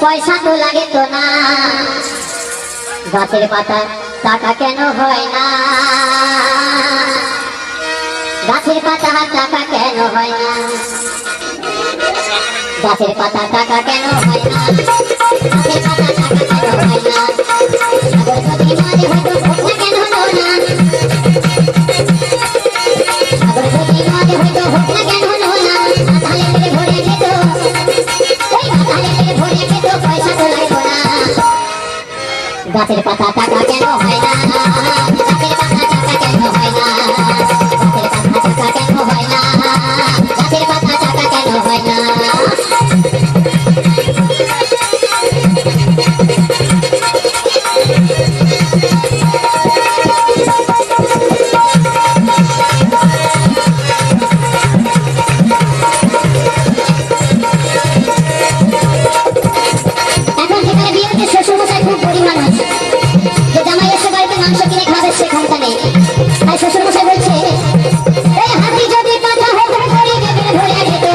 পয়সা তো লাগে তো না, গাছের পাতা টাকা কেন হয় না, গাছের পাতা টাকা কেন হয় না, গাছের পাতা টাকা কেন হয় না, গাছের পাতা টাকা কেন হয় না, সাগর যদি নদী হতো ভোগনা কেন হলো না, সাগর যদি নদী হতো ভোগনা কেন হলো না, তাহলে পেটে ভরে খেত, ওই তাহলে পেটে ভরে খেত, পয়সা তো লাগতো না, গাছের পাতা টাকা কেন হয় না, গাছের পাতা টাকা কেন হয় না, গাছের পাতা টাকা কেন হয় না, গাছের পাতা টাকা কেন হয় না। এখন যেখানে বিয়ে হচ্ছে শ্বশুরমশাই খুব গরিব মানুষ, যে জামাই এসে বাড়িতে মাংস কিনে খাবে সে ক্ষমতা নেই, তাই শ্বশুরমশাই বলছে এই হাতি যদি পাতা হতো গরিবে ভরে খেত,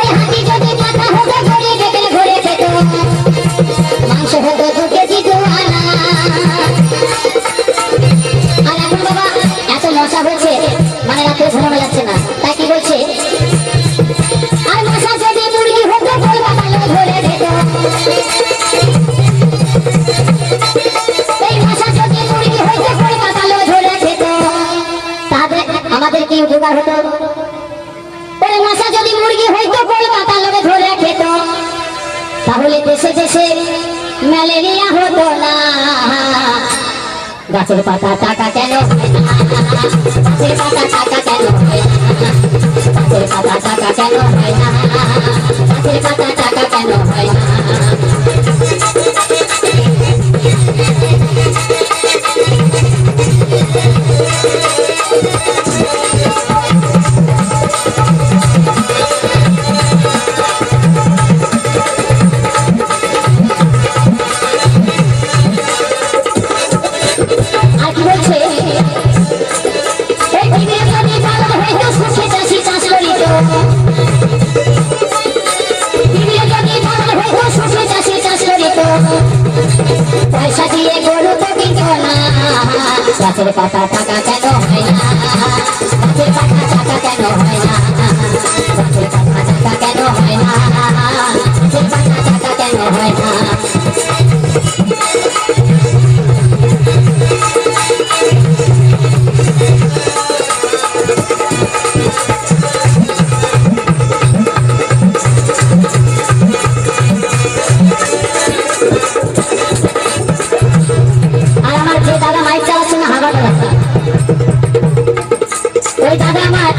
এই হাতি যদি পাতা হতো গরিবে ভরে খেত, মাংস হতো 2 কেজি 2 আনা। আর এখন বাবা এত মশা হয়েছে, মানে রাতে ঘুমানো যাচ্ছে না, তাই কি বলছে আর মশা যদি মুরগি হতো গোল পাতালো ধরে খেত, এই মশা যদি মুরগি হতো গোল পাতালো ধরে খেত, তাহলে আমাদের কি উপকার হতো, এই মশা যদি মুরগি হতো গোল পাতালো ধরে খেত, তাহলে দেশে দেশে ম্যালেরিয়া হতো না, গাছের পাতা টাকা কেন হয় না, গাছের পাতা টাকা কেন হয় না, গাছের পাতা টাকা কেন হয় না, গাছের পাতা টাকা কেন হয় না। আর কি বলছে এই দিনে যদি ভালো হইতো সুখে চাষি চাষ করিত, দিনে যদি ভালো হইতো সুখে চাষি চাষ করিত, পয়সা দিয়ে গরু তো কিনত না, গাছের পাতা টাকা কেন হয় না, গাছের পাতা টাকা কেন হয় না, গাছের পাতা টাকা কেন হয় না, গাছের পাতা টাকা কেন হয় না। আর আমার যে দাদা মাইক চালাচ্ছে না হাওয়া চালাচ্ছে, ওই দাদা আমার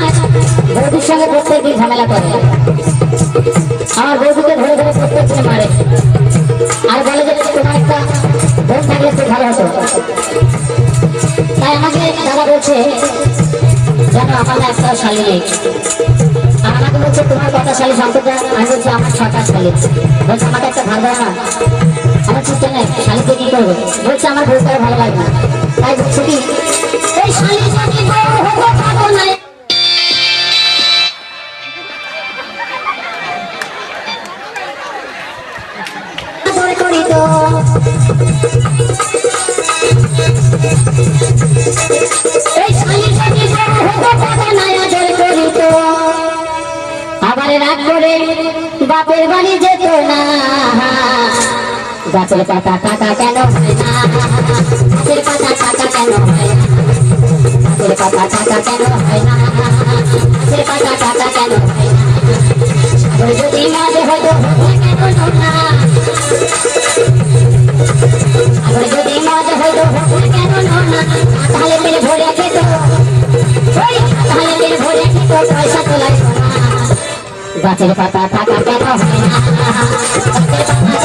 বৌদির সঙ্গে প্রত্যেকদিন ঝামেলা করে, আমার বৌদিকে ধরে ধরে প্রত্যেক দিন মারে, আর বলে যে তোমার একটা বোন থাকলে খুব ভালো হতো, তাই আমাকে দাদা বলছে যেন আমার একটা শালি নেই, আর আমাকে বলছে তোমার কটা শালি সম্পর্কে, আমি বলছি আমার 6টা শালি, বলছে আমাকে একটা ভালো না, আমার চিন্তা নেই শালিকে কি করবো, বলছে আমার বউ করে ভালো লাগে না, তাই বলছে কি এই শালি যদি বউ হতো পাবো না, করিত এই শালি যদি বউ হতো পাবো না আদর করিত, আবার রাগ করে বাপের বাড়ি যেত না, গাছের পাতা টাকা কেন হয় না, গাছের পাতা টাকা কেন হয় না, গাছের পাতা টাকা কেন হয় না, গাছের পাতা টাকা কেন হয় না, সাগর যদি মাঝে হতো কেন হলো না, সাগর যদি মাঝে হতো কেন হলো না, তাহলে পেটে ভরে খেত, ওই তাহলে পেটে ভরে খেত, পয়সা তো লাগতো না, গাছের পাতা টাকা কেন হয় না, গাছের পাতা